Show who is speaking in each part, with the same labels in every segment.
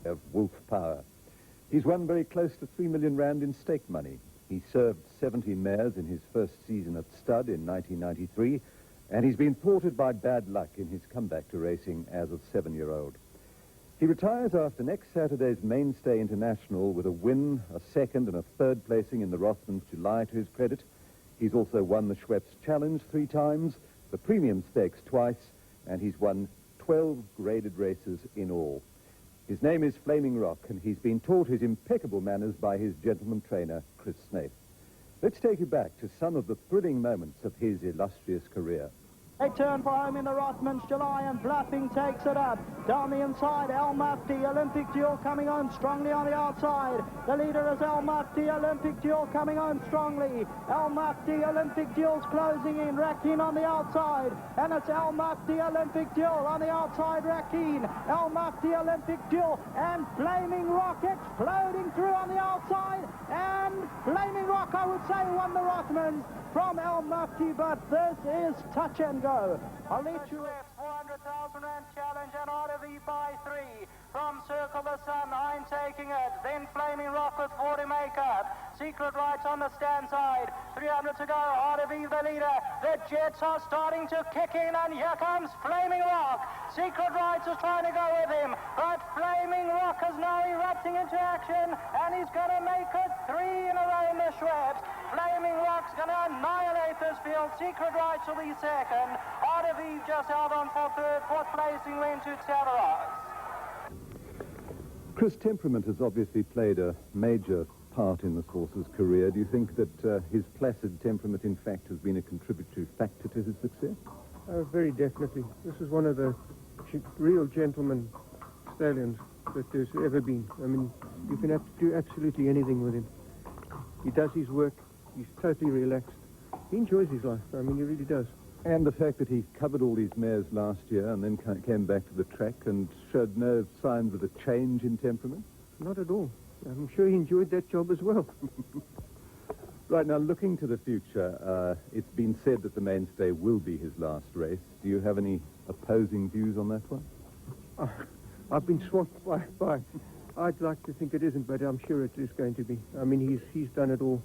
Speaker 1: of Wolf Power. He's won very close to £3 million in stake money. He served 70 mares in his first season at stud in 1993, and he's been thwarted by bad luck in his comeback to racing as a 7-year-old. He retires after next Saturday's Mainstay International with a win, a second and a third placing in the ROTHMANS July to his credit. He's also won the Schweppes Challenge 3 times, the Premium Stakes twice, and he's won 12 graded races in all. His name is Flaming Rock, and he's been taught his impeccable manners by his gentleman trainer, Chris Snaith. Let's take you back to some of the thrilling moments of his illustrious career.
Speaker 2: They turn for home in the ROTHMANS July, and Bluffing takes it up. Down the inside, El Mufti, Olympic Duel coming on strongly on the outside. The leader is El Mufti, Olympic Duel coming on strongly. El Mufti, Olympic Duel's closing in. Rakeen on the outside, and it's El Mufti, Olympic Duel on the outside, Rakeen. El Mufti, Olympic Duel, and Flaming Rock exploding through on the outside. And Flaming Rock, I would say, won the ROTHMANS from El Mufti, but this is touch and go. I'll let you... 400,000 rand challenge and ROTHMANS by 3. From Circle the Sun, I'm taking it. Then Flaming Rock with 40 makeup. Secret Rights on the stand side. 300 to go. ROTHMANS the leader. The Jets are starting to kick in, and here comes Flaming Rock. Secret Rights is trying to go with him, but Flaming Rock is now erupting into action, and he's going to make it 3 in a row in the Schweppes. Flaming Rock's going to annihilate this field. Secret Rights will be second. ROTHMANS just held on for third. Fourth placing went to Tavares.
Speaker 1: Chris, temperament has obviously played a major part in this horse's career. Do you think that his placid temperament, in fact, has been a contributory factor to his success?
Speaker 3: Very definitely. This is one of the real gentleman stallions that there's ever been. I mean, you can have to do absolutely anything with him. He does his work. He's totally relaxed. He enjoys his life. I mean, he really does.
Speaker 1: And the fact that he covered all these mares last year and then came back to the track and showed no signs of a change in temperament?
Speaker 3: Not at all. I'm sure he enjoyed that job as well.
Speaker 1: Right, now, looking to the future, it's been said that the Mainstay will be his last race. Do you have any opposing views on that one?
Speaker 3: I've been swamped by... I'd like to think it isn't, but I'm sure it is going to be. I mean, he's done it all.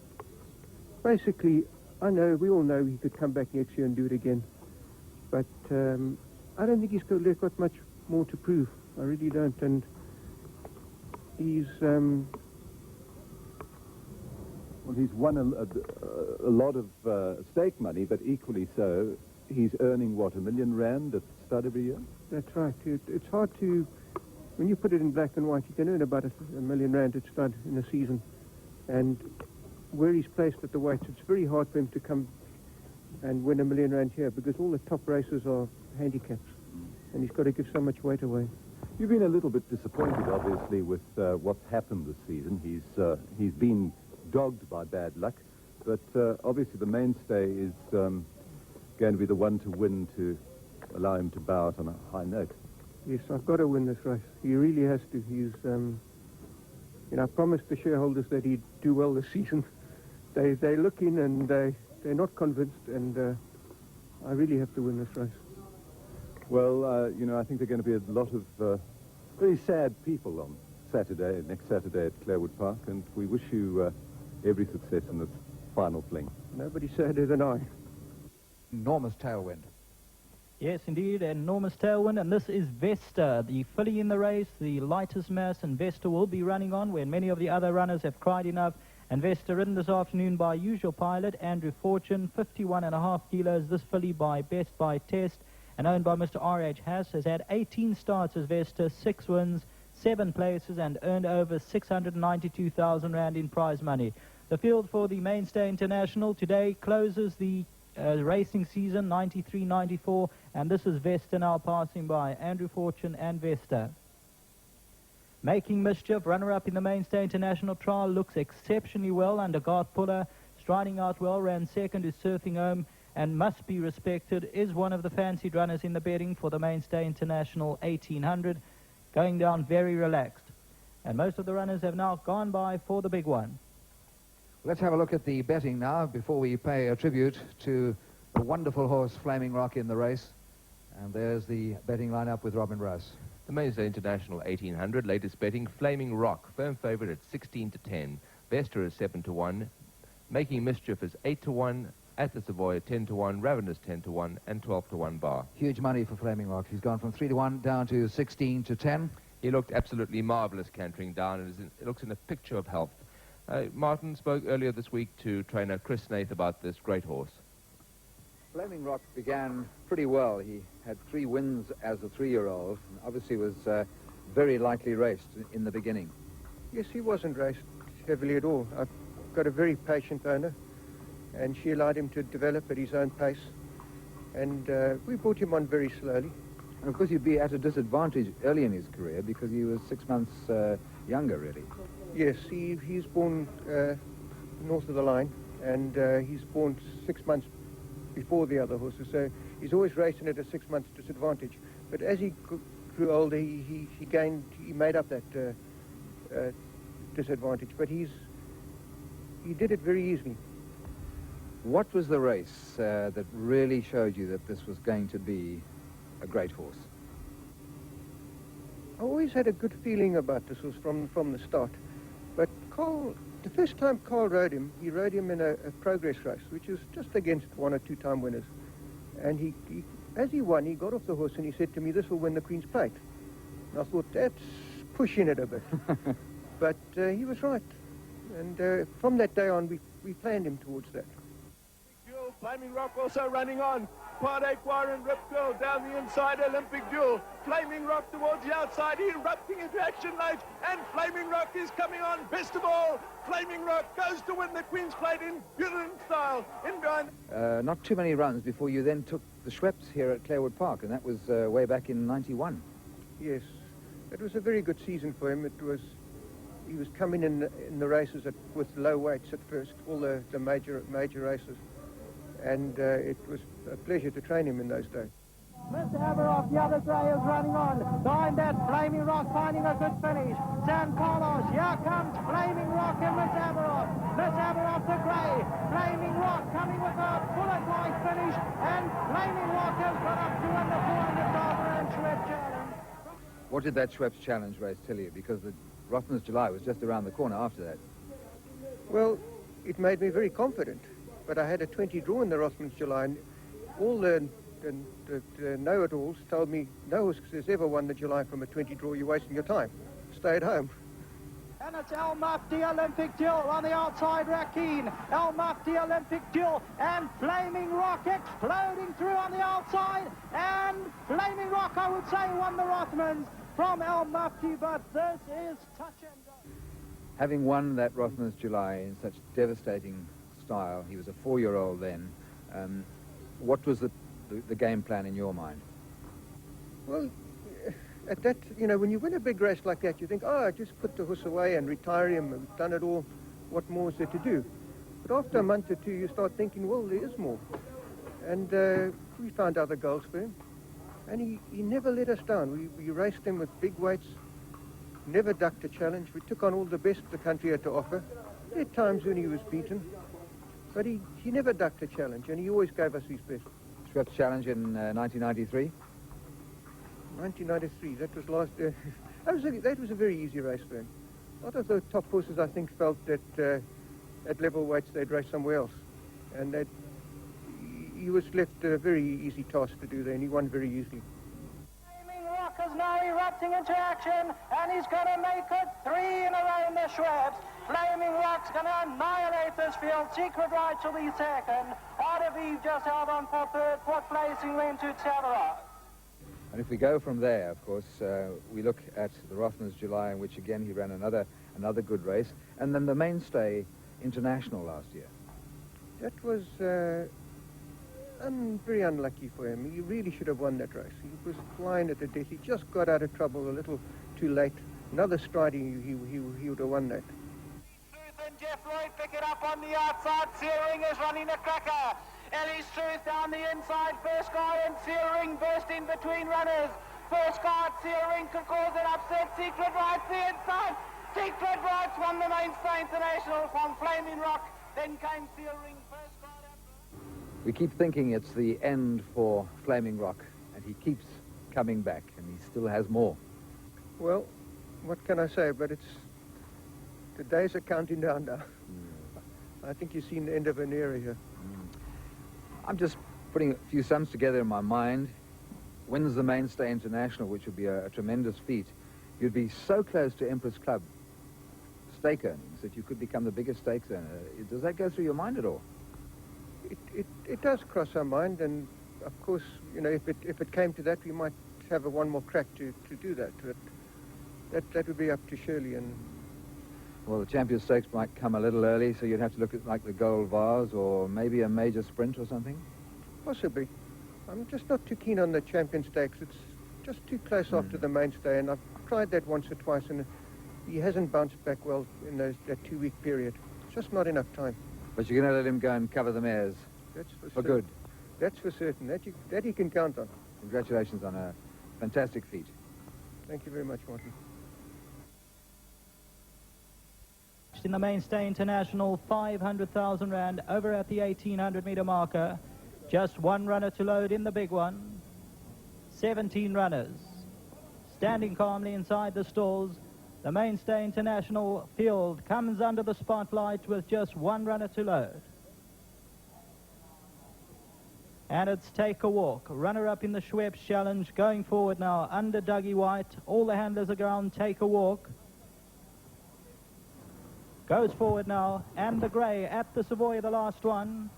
Speaker 3: Basically, we all know he could come back next year and do it again. But I don't think he's got much more to prove. I really don't. And he's...
Speaker 1: Well, he's won a lot of stake money, but equally so, he's earning, what, R1 million at stud every year?
Speaker 3: That's right. It's hard to... When you put it in black and white, you can earn about R1 million at stud in a season. And where he's placed at the weights, it's very hard for him to come and win R1 million here, because all the top races are handicaps, and he's got to give so much weight away.
Speaker 1: You've been a little bit disappointed, obviously, with what's happened this season. He's been dogged by bad luck, but obviously the Mainstay is going to be the one to win to allow him to bow out on a high note.
Speaker 3: Yes, I've got to win this race. He really has to. He's, I promised the shareholders that he'd do well this season. They look in and they're not convinced, and I really have to win this race.
Speaker 1: Well, I think there are going to be a lot of very sad people on next Saturday at Clarewood Park, and we wish you every success in this final fling.
Speaker 3: Nobody sadder than I.
Speaker 4: Enormous tailwind.
Speaker 2: Yes, indeed, enormous tailwind, and this is Vesta, the filly in the race, the lightest mass, and Vesta will be running on when many of the other runners have cried enough. And Vesta ridden this afternoon by usual pilot, Andrew Fortune, 51.5 kilos. This filly by Best by Test, and owned by Mr. R.H. Haas, has had 18 starts as Vesta, 6 wins, 7 places, and earned over 692,000 rand in prize money. The field for the Mainstay International today closes the racing season 93-94, and this is Vesta now passing by, Andrew Fortune and Vesta. Making Mischief, runner-up in the Mainstay International trial, looks exceptionally well under Garth Puller, striding out well, ran second is Surfing Home, and must be respected, is one of the fancied runners in the betting for the Mainstay International 1800, going down very relaxed. And most of the runners have now gone by for the big one.
Speaker 4: Let's have a look at the betting now before we pay a tribute to the wonderful horse Flaming Rock in the race. And there's the betting lineup with Robin Rouse.
Speaker 3: The
Speaker 5: The Mainstay International 1800, latest betting, Flaming Rock, firm favourite at 16-10. Vesta is 7-1. Making Mischief is 8-1. At the Savoy 10-1. Ravenous 10-1. And 12-1 bar.
Speaker 4: Huge money for Flaming Rock. He's gone from 3-1 down to 16-10.
Speaker 5: He looked absolutely marvellous cantering down and it looks in a picture of health. Martin spoke earlier this week to trainer Chris Snaith about this great horse.
Speaker 4: Flaming Rock began pretty well. He had 3 wins as a 3-year-old, and obviously was very lightly raced in the beginning.
Speaker 3: Yes, he wasn't raced heavily at all. I've got a very patient owner, and she allowed him to develop at his own pace. And we brought him on very slowly.
Speaker 4: And of course you'd be at a disadvantage early in his career because he was 6 months younger, really.
Speaker 3: Yes, he's born north of the line, and he's born 6 months before the other horses, so he's always racing at a 6 months disadvantage. But as he grew older, he made up that disadvantage. But he did it very easily.
Speaker 4: What was the race that really showed you that this was going to be a great horse?
Speaker 3: I always had a good feeling about this horse from the start. But the first time Carl rode him, he rode him in a progress race, which was just against 1 or 2 time winners. And as he won, he got off the horse and he said to me, "This will win the Queen's Plate." And I thought, that's pushing it a bit. But he was right. And from that day on, we planned him towards that.
Speaker 6: Flaming Rock also running on. Pardeque Warren, Rip Girl down the inside, Olympic Duel. Flaming Rock towards the outside, erupting into action late, and Flaming Rock is coming on. Best of all, Flaming Rock goes to win the Queen's Plate in brilliant style. In behind.
Speaker 4: Not too many runs before you then took the Schweppes here at Clarewood Park, and that was way back in '91.
Speaker 3: Yes, it was a very good season for him. He was coming in the races with low weights at first, all the major races. And it was a pleasure to train him in those days.
Speaker 2: Mr. Averoff, the other grey is running on. Behind that, Flaming Rock finding a good finish. San Carlos, here comes Flaming Rock and Miss Averoff. Miss Averoff the grey. Flaming Rock coming with a bullet-like finish. And Flaming Rock has got up to win the 400,000 Schweppes Challenge.
Speaker 4: What did that Schweppes Challenge race tell you? Because the Rothmans July was just around the corner after that.
Speaker 3: Well, it made me very confident. But I had a 20 draw in the Rothmans July, and all the know-it-alls told me, no horse has ever won the July from a 20 draw. You're wasting your time. Stay at home.
Speaker 2: And it's El Mufti Olympic Duel on the outside, Rakeen. El Mufti Olympic Duel and Flaming Rock exploding through on the outside. And Flaming Rock, I would say, won the Rothmans from El Mufti, but this is touch and go.
Speaker 4: Having won that Rothmans July in such devastating style, he was a 4-year-old then. What was the game plan in your mind?
Speaker 3: Well, at that, when you win a big race like that, you think, oh, just put the horse away and retire him. We've done it all. What more is there to do? But after a month or two, you start thinking, well, there is more. And we found other goals for him. And he never let us down. We raced him with big weights, never ducked a challenge. We took on all the best the country had to offer. There were times when he was beaten. But he never ducked a challenge, and he always gave us his best.
Speaker 4: Schweppes Challenge in 1993?
Speaker 3: 1993, that was last year. That was a very easy race for him. A lot of the top horses, I think, felt that at level weights they'd race somewhere else. And that he was left a very easy task to do there, and he won very easily.
Speaker 2: Flaming Rock is now erupting into action, and he's going to make it 3 in a row in the Schweppes. Flaming Rock's going to annihilate this field. Secret Right will be second. RW just held on for third. Fourth placing went to Tavera.
Speaker 4: And if we go from there, of course, we look at the Rothmans July, in which again he ran another good race, and then the Mainstay International last year.
Speaker 3: That was very unlucky for him. He really should have won that race. He was flying at the death. He just got out of trouble a little too late. Another stride, he would have won that.
Speaker 2: And Jeff Lloyd pick it up on the outside. Searing is running a cracker. Ellie's Truth down the inside. First guy and Searing burst in between runners. First guy, Searing could cause an upset. Secret Right's the inside. Secret Right's won the Mainstay International from Flaming Rock. Then came Searing. First guy after.
Speaker 4: We keep thinking it's the end for Flaming Rock, and he keeps coming back, and he still has more.
Speaker 3: Well, what can I say? But the days are counting down now. I think you've seen the end of an era here.
Speaker 4: I'm just putting a few sums together in my mind. Wins the Mainstay International, which would be a tremendous feat. You'd be so close to Empress Club stake earnings that you could become the biggest stakes earner. Does that go through your mind at all?
Speaker 3: It does cross our mind, and of course, you know, if it came to that, we might have one more crack to do that. But that would be up to Shirley. And
Speaker 4: well, the Champions Stakes might come a little early, so you'd have to look at like the Gold Vase or maybe a major sprint or something.
Speaker 3: Possibly. I'm just not too keen on the Champion Stakes. It's just too close after the Mainstay, and I've tried that once or twice, and he hasn't bounced back well in that 2-week period. It's just not enough time.
Speaker 4: But you're going to let him go and cover the mares
Speaker 3: That's
Speaker 4: for good.
Speaker 3: That's for certain. That he can count on.
Speaker 4: Congratulations on a fantastic feat.
Speaker 3: Thank you very much, Martin.
Speaker 2: In the Mainstay International, 500,000 rand over at the 1,800-meter marker. Just one runner to load in the big one. 17 runners. Standing calmly inside the stalls, the Mainstay International field comes under the spotlight with just one runner to load. And it's Take a Walk, runner-up in the Schweppes Challenge, going forward now under Dougie White. All the handlers are around Take a Walk. Goes forward now, and the grey at the Savoy, the last one.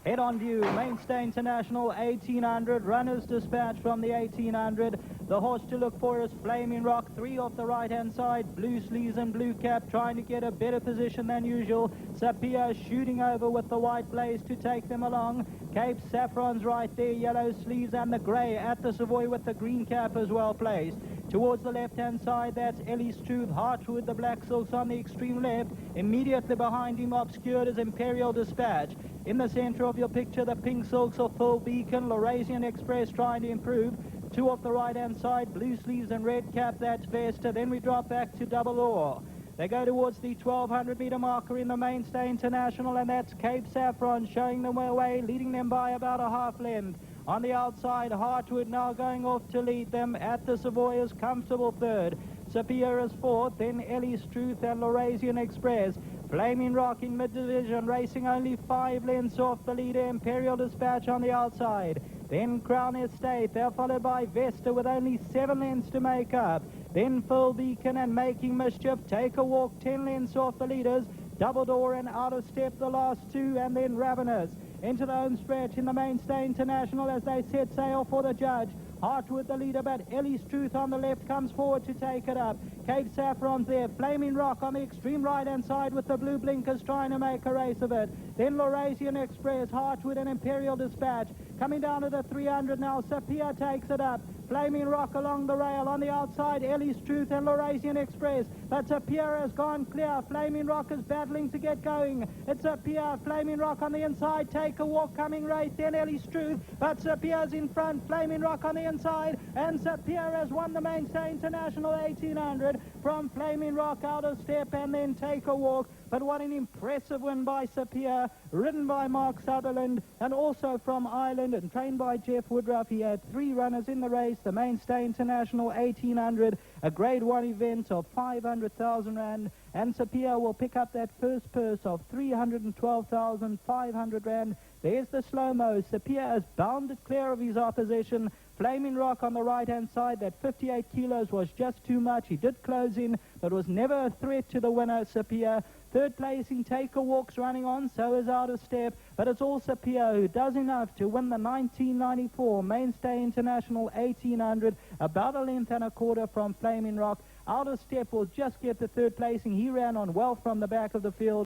Speaker 2: Head on view, Mainstay International, 1,800. Runners dispatched from the 1,800. The horse to look for is Flaming Rock, 3 off the right-hand side. Blue sleeves and blue cap, trying to get a better position than usual. Saphiea shooting over with the white blaze to take them along. Cape Saffron's right there, yellow sleeves, and the grey at the Savoy with the green cap as well placed. Towards the left-hand side, that's Ellie's Truth, Heartwood, the Black Silks on the extreme left. Immediately behind him, obscured, is Imperial Dispatch. In the center of your picture, the Pink Silks of Full Beacon, Laurasian Express trying to improve. 2 off the right-hand side, Blue Sleeves and Red Cap, that's Vesta. Then we drop back to Double Or. They go towards the 1,200-meter marker in the Mainstay International, and that's Cape Saffron showing them way, leading them by about a half length. On the outside, Heartwood now going off to lead them. At the Savoy is comfortable third. Saphiea is fourth, then Ellie's Truth and Laurasian Express. Flaming Rock in mid-division, racing only 5 lengths off the leader, Imperial Dispatch on the outside. Then Crown Estate, they're followed by Vesta with only 7 lengths to make up. Then Full Beacon and Making Mischief, Take a Walk, 10 lengths off the leaders. Double Door and Out of Step the last 2, and then Ravenous. Into the home stretch in the Mainstay International as they set sail for the judge. Heartwood the leader, but Ellie's Truth on the left comes forward to take it up. Cape Saffron's there. Flaming Rock on the extreme right-hand side with the blue blinkers trying to make a race of it. Then Laurasian Express, Heartwood and Imperial Dispatch. Coming down to the 300 now, Saphiea takes it up. Flaming Rock along the rail. On the outside, Ellie's Truth and Laurasian Express. But Saphiea has gone clear. Flaming Rock is battling to get going. It's Saphiea. Flaming Rock on the inside. Take a Walk coming right. Then Ellie's Truth. But Saphiea's in front. Flaming Rock on the inside. And Saphiea has won the Mainstay International 1,800 from Flaming Rock, Out of Step, and then Take a Walk. But what an impressive win by Saphiea, ridden by Mark Sutherland, and also from Ireland and trained by Jeff Woodruff. He had 3 runners in the race, the Mainstay International 1,800, a Grade 1 event of 500,000 rand, and Saphiea will pick up that first purse of 312,500 rand. There's the slow-mo. Saphiea has bounded clear of his opposition. Flaming Rock on the right-hand side, that 58 kilos was just too much. He did close in, but was never a threat to the winner, Saphiea. Third placing, Take a Walk's running on, so is Out of Step. But it's all Saphiea who does enough to win the 1994 Mainstay International 1,800, about a length and a quarter from Flaming Rock. Out of Step will just get the third placing. He ran on well from the back of the field.